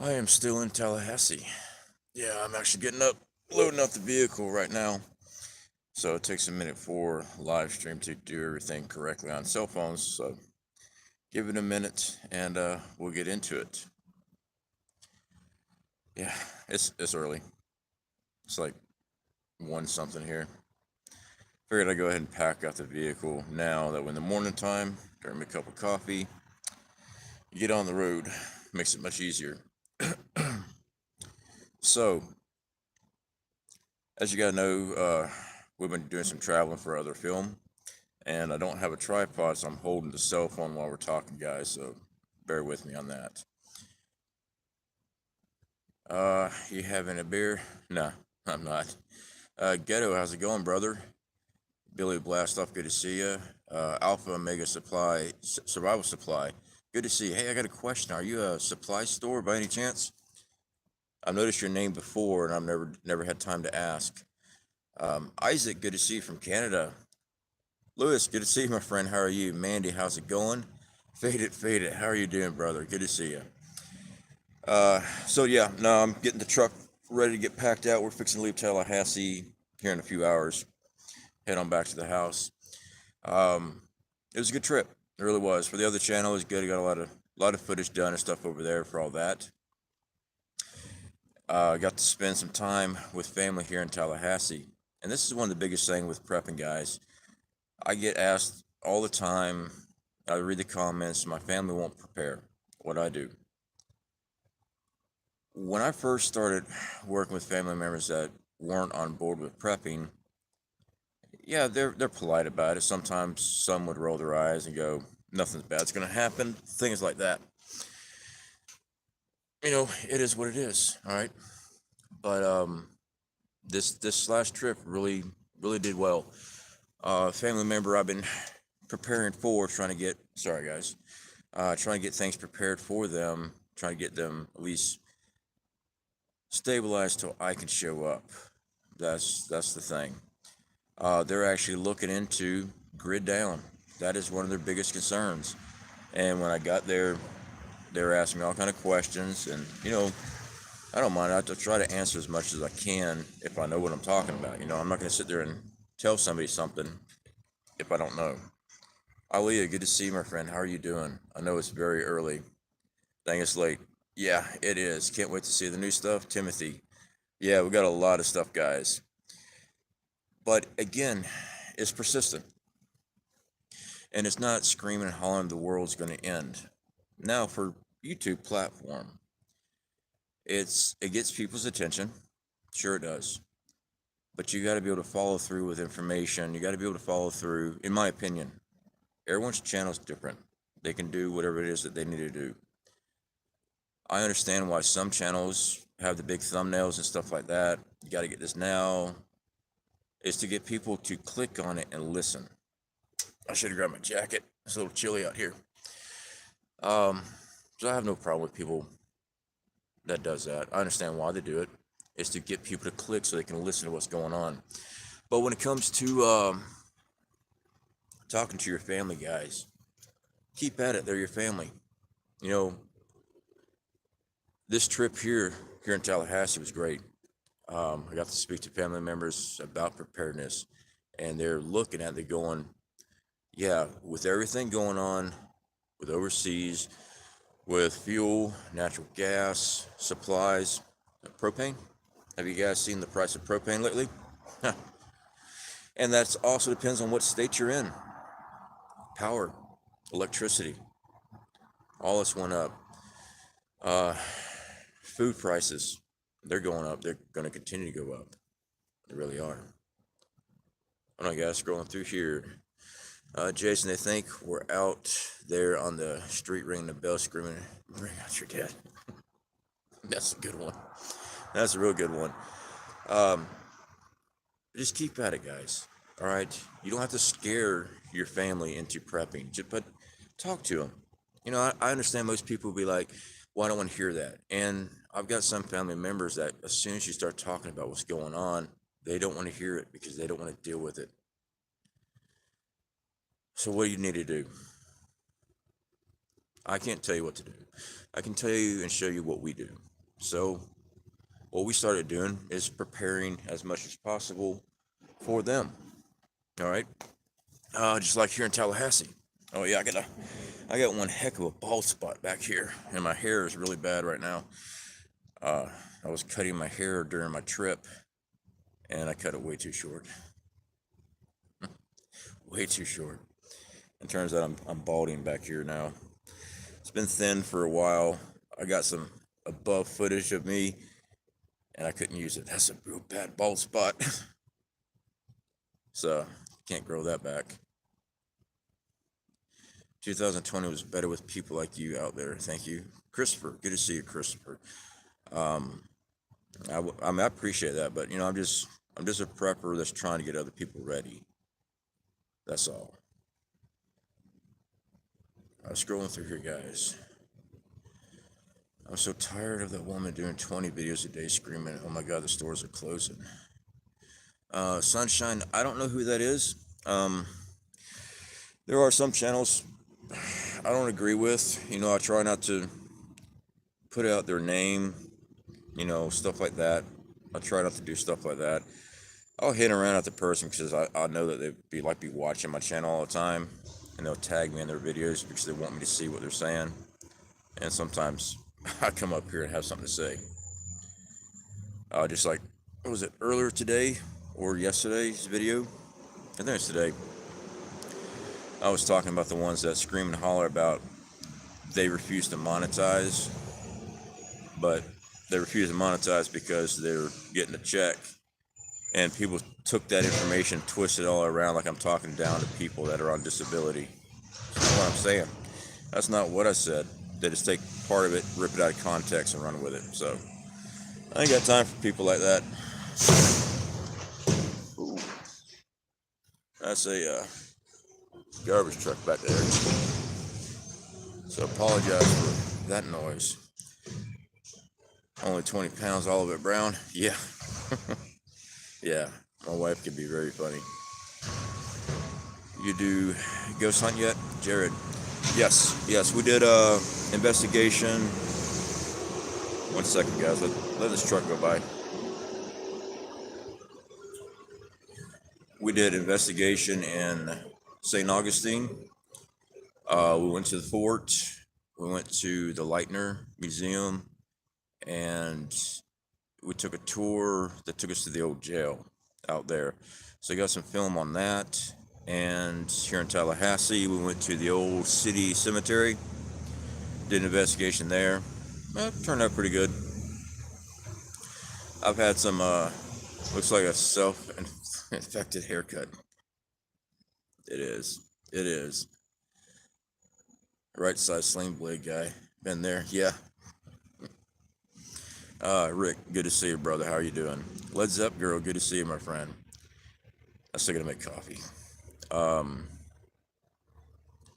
I am still in Tallahassee. Yeah, I'm actually getting up, loading up the vehicle right now. So it takes a minute for live stream to do everything correctly on cell phones. So give it a minute and we'll get into it. Yeah, it's early. It's like 1 something here. Figured I'd go ahead and pack out the vehicle now that when the morning time, grab me a cup of coffee, get on the road. Makes it much easier. So, as you gotta know, we've been doing some traveling for other film, and I don't have a tripod, so I'm holding the cell phone while we're talking, guys. So bear with me on that. You having a beer? Nah, I'm not. Ghetto, how's it going, brother? Billy Blastoff, good to see you. Alpha Omega Supply, Survival Supply, good to see you. Hey, I got a question. Are you a supply store by any chance? I've noticed your name before, and I've never had time to ask. Isaac, good to see you from Canada. Lewis, good to see you, my friend. How are you? Mandy, how's it going? Fade it. How are you doing, brother? Good to see you. So yeah, no, I'm getting the truck ready to get packed out. We're fixing to leave Tallahassee here in a few hours. Head on back to the house. It was a good trip. It really was. For the other channel, it was good. I got a lot of footage done and stuff over there for all that. Got to spend some time with family here in Tallahassee. And this is one of the biggest things with prepping, guys. I get asked all the time, I read the comments, my family won't prepare. What I do. When I first started working with family members that weren't on board with prepping, yeah, they're polite about it. Sometimes some would roll their eyes and go, nothing's bad's gonna happen, things like that. You know, it is what it is, all right? But this last trip really did well. Family member I've been preparing for, trying to get, sorry guys, trying to get things prepared for them, trying to get them at least stabilized till I can show up. That's the thing. They're actually looking into grid down. That is one of their biggest concerns. And when I got there, they were asking me all kind of questions, and you know, I don't mind. I have to try to answer as much as I can if I know what I'm talking about. You know, I'm not going to sit there and tell somebody something if I don't know. Aaliyah, good to see you, my friend. How are you doing? I know it's very early. Dang, it's late. Yeah, it is. Can't wait to see the new stuff. Timothy. Yeah, we got a lot of stuff, guys. But again, it's persistent. And it's not screaming and hollering the world's going to end. Now, for YouTube platform, it gets people's attention. Sure it does. But you got to be able to follow through with information. You got to be able to follow through, in my opinion. Everyone's channel is different. They can do whatever it is that they need to do. I understand why some channels have the big thumbnails and stuff like that. You got to get this now. It's to get people to click on it and listen. I should have grabbed my jacket. It's a little chilly out here. So I have no problem with people that does that. I understand why they do it. It's to get people to click so they can listen to what's going on. But when it comes to talking to your family, guys, keep at it. They're your family. You know, this trip here in Tallahassee was great. I got to speak to family members about preparedness, and they're looking at it going, yeah, with everything going on with overseas, with fuel, natural gas, supplies, propane. Have you guys seen the price of propane lately? And that also depends on what state you're in. Power, electricity, all this went up. Food prices, they're going up. They're going to continue to go up. They really are. I don't know, guys, scrolling through here. Jason, they think we're out there on the street ringing the bell screaming, bring out your dad. That's a good one. That's a real good one. Just keep at it, guys. All right? You don't have to scare your family into prepping, but talk to them. You know, I understand most people will be like, well, I don't want to hear that. And I've got some family members that as soon as you start talking about what's going on, they don't want to hear it because they don't want to deal with it. So what do you need to do? I can't tell you what to do. I can tell you and show you what we do. So what we started doing is preparing as much as possible for them. All right. Just like here in Tallahassee. Oh yeah, I got one heck of a bald spot back here, and my hair is really bad right now. I was cutting my hair during my trip, and I cut it way too short. Way too short. It turns out I'm balding back here now. It's been thin for a while. I got some above footage of me, and I couldn't use it. That's a real bad bald spot. So can't grow that back. 2020 was better with people like you out there. Thank you, Christopher. Good to see you, Christopher. I appreciate that, but I'm just a prepper that's trying to get other people ready. That's all. I was scrolling through here, guys. I'm so tired of that woman doing 20 videos a day screaming, "Oh my God, the stores are closing." Sunshine, I don't know who that is. There are some channels I don't agree with. I try not to put out their name, stuff like that. I try not to do stuff like that. I'll hit around at the person because I know that they'd be watching my channel all the time, and they'll tag me in their videos because they want me to see what they're saying. And sometimes I come up here and have something to say. Just like, what was it, earlier today or yesterday's video? I think it's today. I was talking about the ones that scream and holler about they refuse to monetize, but they refuse to monetize because they're getting a check. And people took that information, twisted it all around like I'm talking down to people that are on disability. That's not what I'm saying. That's not what I said. They just take part of it, rip it out of context, and run with it. So I ain't got time for people like that. Ooh. That's a garbage truck back there. So apologize for that noise. Only 20 pounds, all of it brown. Yeah. Yeah, my wife can be very funny. You do ghost hunt yet, Jared? Yes, we did investigation. 1 second, guys. Let this truck go by. We did investigation in St. Augustine. We went to the fort. We went to the Leitner Museum, and we took a tour that took us to the old jail out there. So I got some film on that. And here in Tallahassee, we went to the old city cemetery, did an investigation there. It turned out pretty good. I've had some, looks like a self-infected haircut. It is. Right side sling blade guy. Been there, yeah. Rick, good to see you, brother. How are you doing? Led Zepp girl, good to see you, my friend. I'm still gonna make coffee.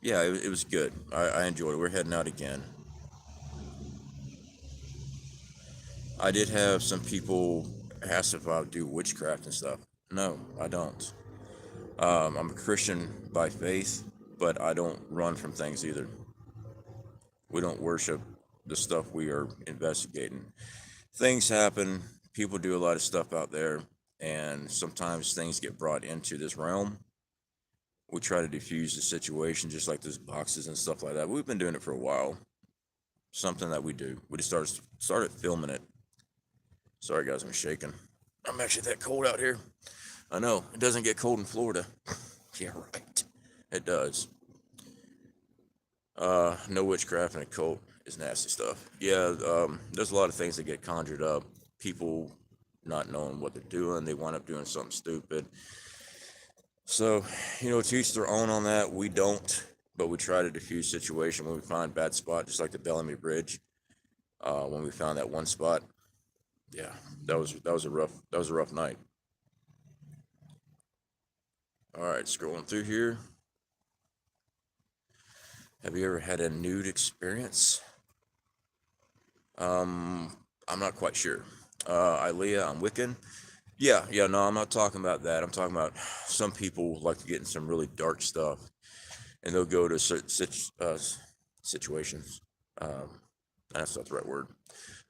Yeah, it was good. I enjoyed it. We're heading out again. I did have some people ask if I would do witchcraft and stuff. No, I don't. I'm a Christian by faith, but I don't run from things either. We don't worship the stuff we are investigating. Things happen. People do a lot of stuff out there, and sometimes things get brought into this realm. We try to diffuse the situation, just like those boxes and stuff like that. We've been doing it for a while. Something that we do. We just started filming it. Sorry, guys, I'm shaking. I'm actually that cold out here. I know it doesn't get cold in Florida. Yeah, right. It does. No witchcraft in a cult is nasty stuff. Yeah, there's a lot of things that get conjured up. People not knowing what they're doing, they wind up doing something stupid. So, to each their own on that. We don't, but we try to diffuse situation when we find bad spot, just like the Bellamy Bridge. When we found that one spot, yeah, that was a rough night. All right, scrolling through here. Have you ever had a nude experience? I'm not quite sure. Ilea, I'm Wiccan. Yeah, no, I'm not talking about that. I'm talking about some people like to get in some really dark stuff, and they'll go to certain situations. That's not the right word.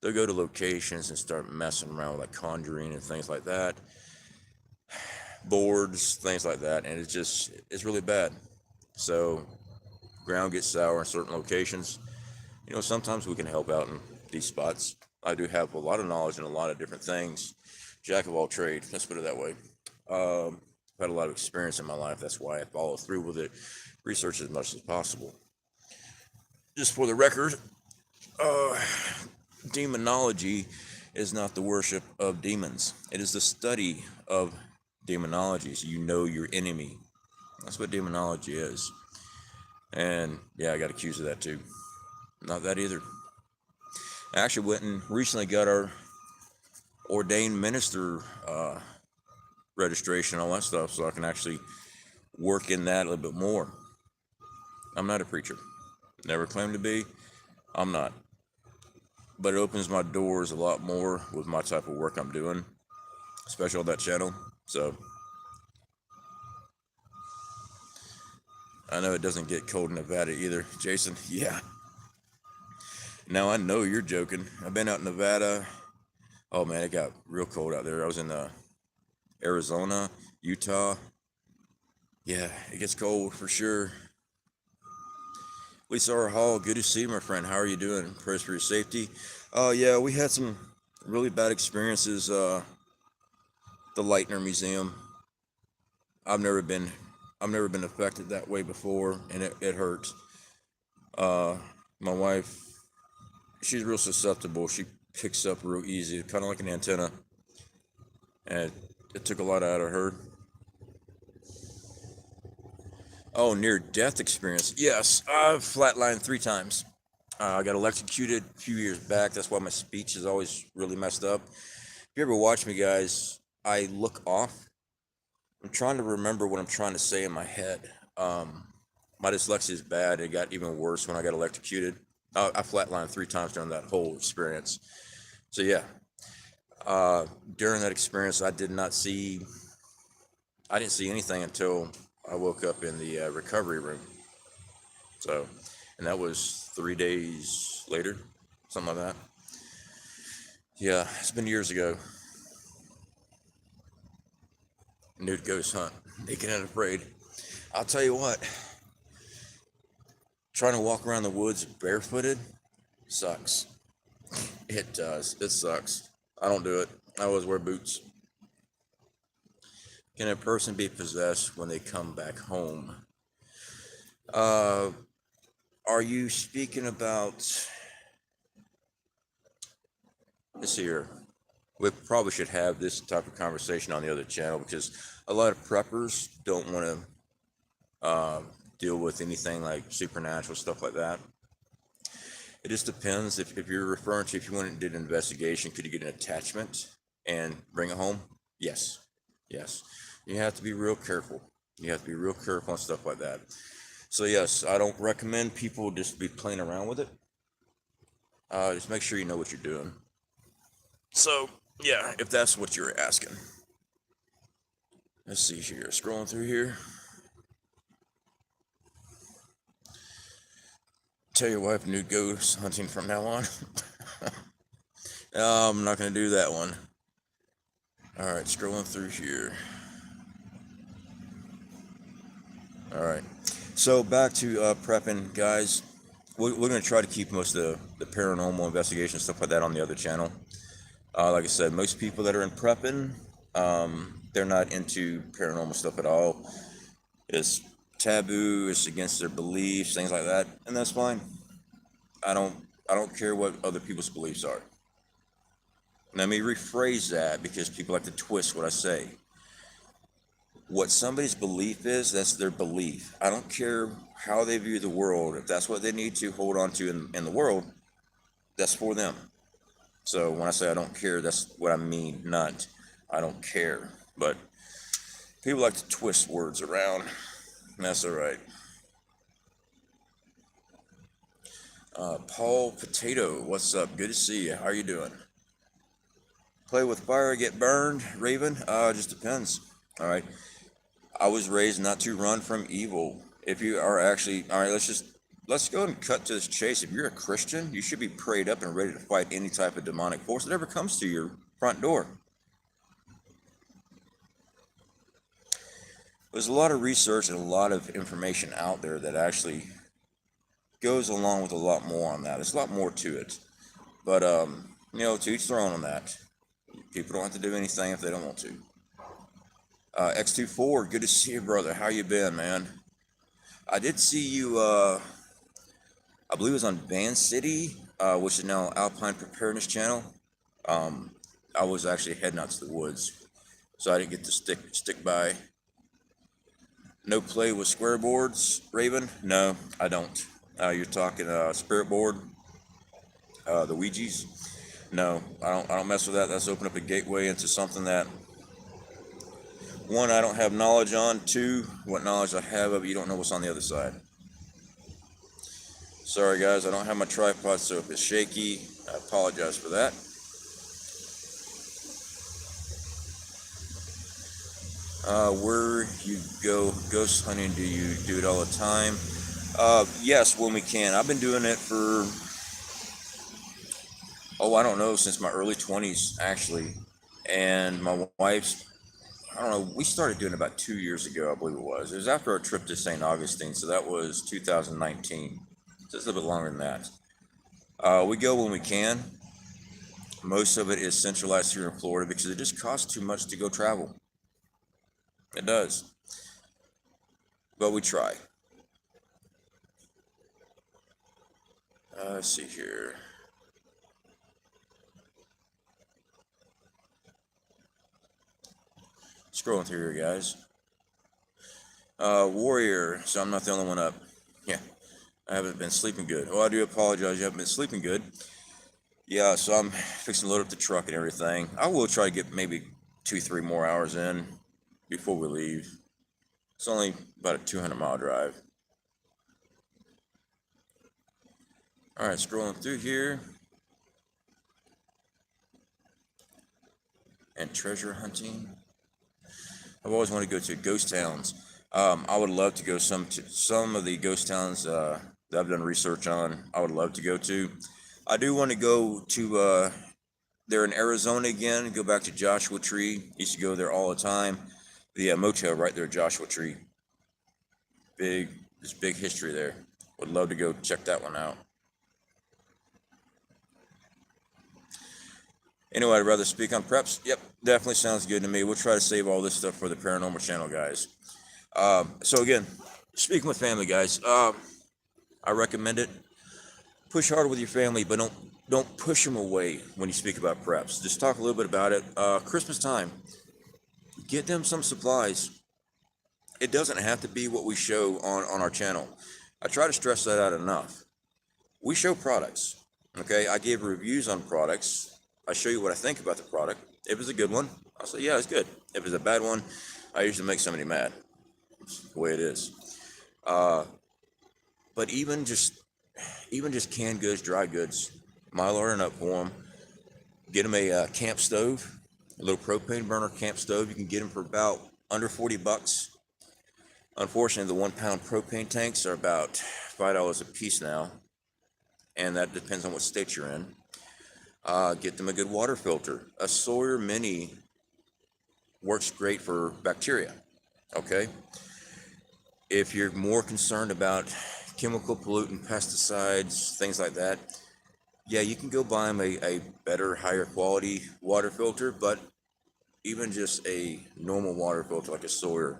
They'll go to locations and start messing around with like conjuring and things like that, boards, things like that, and it's really bad. So ground gets sour in certain locations. You know, sometimes we can help out in these spots. I do have a lot of knowledge in a lot of different things. Jack of all trades, let's put it that way. I've had a lot of experience in my life. That's why I follow through with it, research as much as possible. Just for the record, demonology is not the worship of demons. It is the study of demonology. So you know your enemy. That's what demonology is. And yeah, I got accused of that too. Not that either. I actually went and recently got our ordained minister registration, all that stuff, so I can actually work in that a little bit more. I'm not a preacher. Never claimed to be. I'm not. But it opens my doors a lot more with my type of work I'm doing, especially on that channel. So I know it doesn't get cold in Nevada either. Jason, yeah. Now I know you're joking. I've been out in Nevada. Oh man, it got real cold out there. I was in Arizona, Utah. Yeah, it gets cold for sure. Lisa Hall, good to see you, my friend. How are you doing? Prayers for your safety. Yeah, we had some really bad experiences. The Lightner Museum. I've never been affected that way before, and it hurts. My wife, she's real susceptible. She picks up real easy, kind of like an antenna, and it took a lot out of her. Oh, near-death experience. Yes, I've flatlined 3 times. I got electrocuted a few years back. That's why my speech is always really messed up. If you ever watch me, guys, I look off. I'm trying to remember what I'm trying to say in my head. My dyslexia is bad. It got even worse when I got electrocuted. I flatlined 3 times during that whole experience. So yeah, during that experience, I didn't see anything until I woke up in the recovery room. So, and that was 3 days later, something like that. Yeah, it's been years ago. Nude ghost hunt, naked and afraid. I'll tell you what, trying to walk around the woods barefooted sucks. It does. It sucks. I don't do it. I always wear boots. Can a person be possessed when they come back home? Are you speaking about this here? We probably should have this type of conversation on the other channel, because a lot of preppers don't want to deal with anything like supernatural stuff like that. It just depends. If you're referring to, if you went and did an investigation, could you get an attachment and bring it home? Yes. Yes. You have to be real careful. You have to be real careful and stuff like that. So yes, I don't recommend people just be playing around with it. Just make sure you know what you're doing. So yeah, if that's what you're asking. Let's see here, scrolling through here. Tell your wife nude ghost hunting from now on. I'm not going to do that one. Alright, scrolling through here. Alright, so back to prepping, guys. We're going to try to keep most of the paranormal investigation stuff like that on the other channel. Like I said, most people that are in prepping, they're not into paranormal stuff at all. It's taboo, it's against their beliefs, things like that, and that's fine. I don't care what other people's beliefs are. Let me rephrase that, because people like to twist what I say. What somebody's belief is, that's their belief. I don't care how they view the world. If that's what they need to hold on to in the world, that's for them. So when I say I don't care, that's what I mean, not I don't care. But people like to twist words around, and that's all right. Paul Potato, what's up? Good to see you. How are you doing? Play with fire, get burned, Raven? Just depends. All right. I was raised not to run from evil. If you are actually, all right, let's just let's go and cut to this chase. If you're a Christian, you should be prayed up and ready to fight any type of demonic force that ever comes to your front door. There's a lot of research and a lot of information out there that actually goes along with a lot more on that. There's a lot more to it. But, you know, to each their own on that. People don't have to do anything if they don't want to. X24, good to see you, brother. How you been, man? I did see you, I believe it was on Van City, which is now Alpine Preparedness Channel. I was actually heading out to the woods, so I didn't get to stick by. No play with square boards, Raven? No, I don't. You're talking spirit board, the Ouija's? No, I don't mess with that. That's open up a gateway into something that, one, I don't have knowledge on. Two, what knowledge I have of it, you don't know what's on the other side. Sorry guys, I don't have my tripod, so if it's shaky, I apologize for that. Where you go ghost hunting, do you do it all the time? Yes, when we can. I've been doing it for, I don't know, since my early 20s, actually. And my wife's, I don't know, we started doing it about 2 years ago, I believe it was. It was after our trip to St. Augustine, so that was 2019. So it's a little bit longer than that. We go when we can. Most of it is centralized here in Florida because it just costs too much to go travel. It does. But we try. Let's see here. Scrolling through here, guys. Warrior, so I'm not the only one up. Yeah, I haven't been sleeping good. Oh, I do apologize, you haven't been sleeping good. Yeah, so I'm fixing to load up the truck and everything. I will try to get maybe 2-3 more hours in before we leave. It's only about a 200-mile drive. All right, scrolling through here. And treasure hunting. I've always wanted to go to ghost towns. I would love to go some of the ghost towns that I've done research on. I would love to go to. I do want to go to, they're in Arizona again, go back to Joshua Tree. Used to go there all the time. The motel right there, Joshua Tree. There's big history there. Would love to go check that one out. Anyway, I'd rather speak on preps. Yep, definitely sounds good to me. We'll try to save all this stuff for the Paranormal channel, guys. So again, speaking with family, guys, I recommend it. Push hard with your family, but don't push them away when you speak about preps. Just talk a little bit about it. Christmas time, get them some supplies. It doesn't have to be what we show on our channel. I try to stress that out enough. We show products, okay? I give reviews on products. I show you what I think about the product. If it's a good one, I'll say, yeah, it's good. If it's a bad one, I usually make somebody mad. It's the way it is. But even just canned goods, dry goods, Mylar and up for them. Get them a camp stove, a little propane burner camp stove. You can get them for about under $40. Unfortunately, the 1 pound propane tanks are about $5 a piece now, and that depends on what state you're in. Get them a good water filter. A Sawyer Mini works great for bacteria, okay? If you're more concerned about chemical pollutant, pesticides, things like that, yeah, you can go buy them a better, higher quality water filter, but even just a normal water filter like a Sawyer,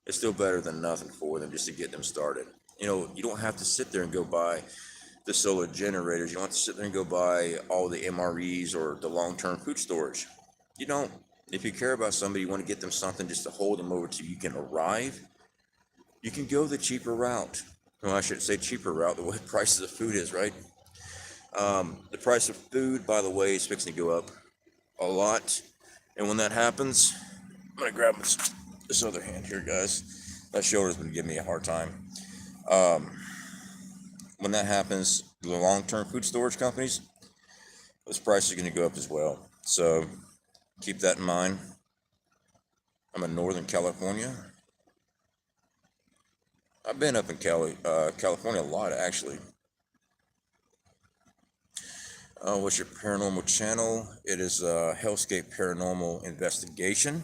it's still better than nothing for them just to get them started. You know, you don't have to sit there and go buy the solar generators. You don't have to sit there and go buy all the MREs or the long-term food storage. You don't. If you care about somebody, you want to get them something just to hold them over till you can arrive, you can go the cheaper route. Well, I shouldn't say cheaper route, the way the prices of food is, right? The price of food, by the way, is fixing to go up a lot. And when that happens, I'm going to grab this other hand here, guys. That shoulder's been giving me a hard time. When that happens, the long-term food storage companies, those prices are going to go up as well. So keep that in mind. I'm in Northern California. I've been up in California a lot, actually. What's your paranormal channel? It is Hellscape Paranormal Investigation.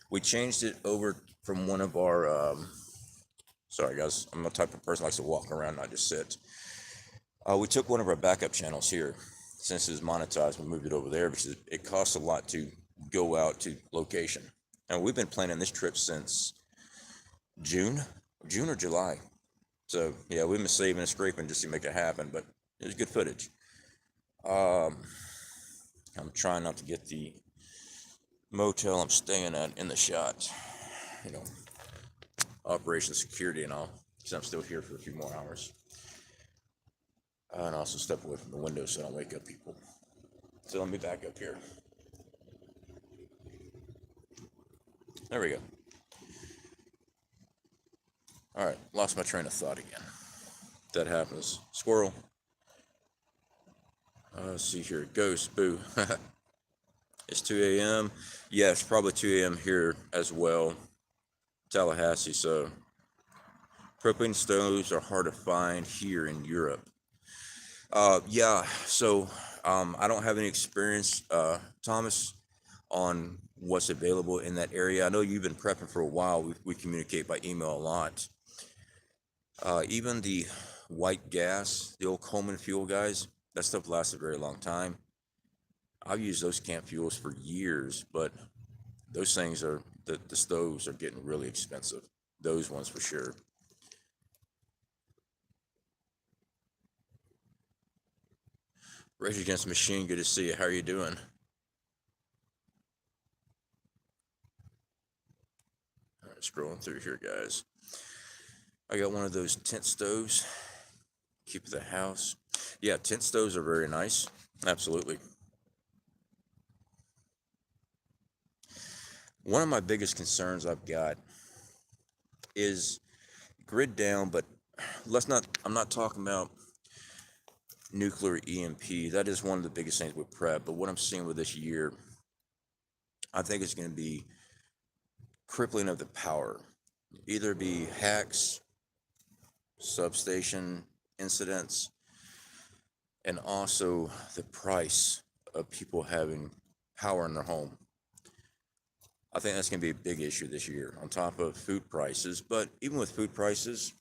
We changed it over from one of our, sorry guys, I'm the type of person who likes to walk around, not just sit. We took one of our backup channels here. Since it's monetized, we moved it over there because it costs a lot to go out to location. And we've been planning this trip since June or July. So yeah, we've been saving and scraping just to make it happen, but it was good footage. I'm trying not to get the motel I'm staying at in the shot, you know, operation security and all, because I'm still here for a few more hours. And also step away from the window so I don't wake up people. So let me back up here. There we go. All right, lost my train of thought again. That happens. Squirrel. Let's see here. Ghost. Boo. It's 2 a.m. Yeah, it's probably 2 a.m. here as well. Tallahassee. So propane stoves are hard to find here in Europe. Yeah, so I don't have any experience, Thomas, on what's available in that area. I know you've been prepping for a while. We communicate by email a lot. Even the white gas, the old Coleman fuel, guys, that stuff lasts a very long time. I've used those camp fuels for years, but those things are, the stoves are getting really expensive. Those ones for sure. Rage Against the Machine, good to see you. How are you doing? All right, scrolling through here, guys. I got one of those tent stoves. Keep the house. Yeah, tent stoves are very nice. Absolutely. One of my biggest concerns I've got is grid down, but I'm not talking about nuclear EMP. That is one of the biggest things with prep. But what I'm seeing with this year, I think it's going to be crippling of the power. Either be hacks, substation incidents, and also the price of people having power in their home. I think that's going to be a big issue this year, on top of food prices. But even with food prices,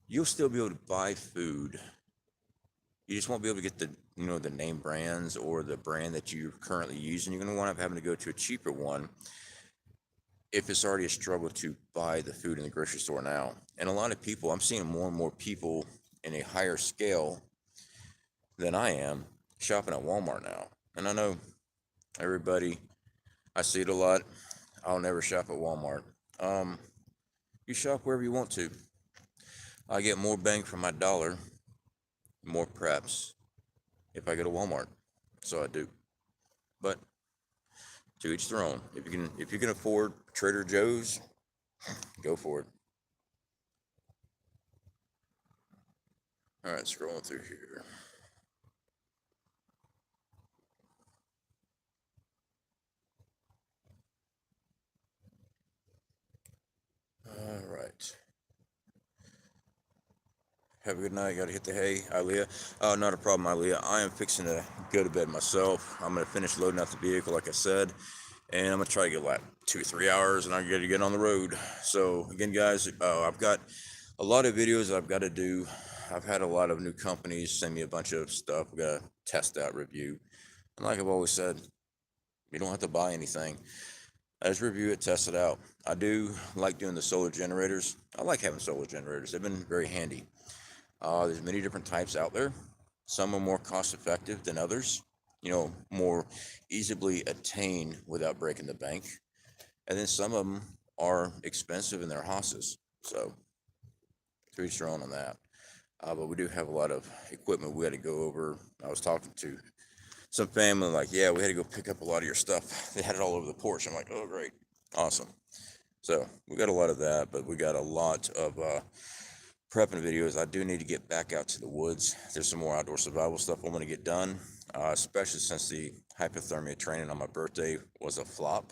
you'll still be able to buy food. You just won't be able to get the, the name brands or the brand that you're currently using. You're going to wind up having to go to a cheaper one if it's already a struggle to buy the food in the grocery store now. And a lot of people, I'm seeing more and more people in a higher scale than I am shopping at Walmart now. And I know everybody, I see it a lot. I'll never shop at Walmart. You shop wherever you want to. I get more bang for my dollar, more preps if I go to Walmart. So I do. But to each their own. If you can afford Trader Joe's, go for it. All right, scrolling through here. All right. Have a good night. Got to hit the hay, Ilea. Not a problem, Ilea. I am fixing to go to bed myself. I'm going to finish loading out the vehicle, like I said, and I'm going to try to get like 2-3 hours, and I'm going to get on the road. So again, guys, I've got a lot of videos I've got to do. I've had a lot of new companies send me a bunch of stuff. We got to test out, review, and like I've always said, you don't have to buy anything. I just review it, test it out. I do like doing the solar generators. I like having solar generators. They've been very handy. There's many different types out there. Some are more cost effective than others, more easily attained without breaking the bank. And then some of them are expensive in their houses. So, to each their own on that. But we do have a lot of equipment we had to go over. I was talking to some family, like, yeah, we had to go pick up a lot of your stuff. They had it all over the porch. I'm like, oh, great. Awesome. So, we got a lot of that, but we got a lot of prepping videos. I do need to get back out to the woods. There's some more outdoor survival stuff I want to get done, especially since the hypothermia training on my birthday was a flop.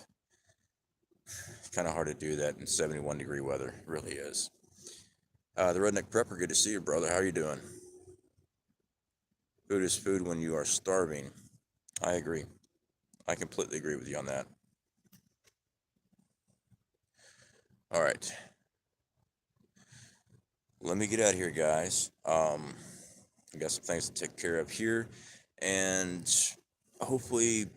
It's kind of hard to do that in 71-degree weather. It really is. The Redneck Prepper, good to see you, brother. How are you doing? Food is food when you are starving. I agree. I completely agree with you on that. All right. Let me get out of here, guys. I got some things to take care of here. And hopefully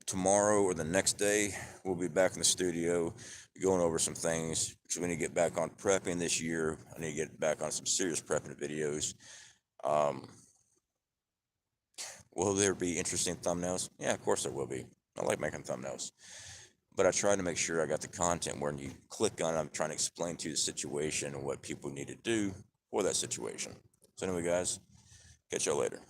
tomorrow or the next day, we'll be back in the studio going over some things. Because we need to get back on prepping this year. I need to get back on some serious prepping videos. Will there be interesting thumbnails? Yeah, of course there will be. I like making thumbnails. But I try to make sure I got the content where you click on it, I'm trying to explain to you the situation and what people need to do for that situation. So anyway, guys, catch y'all later.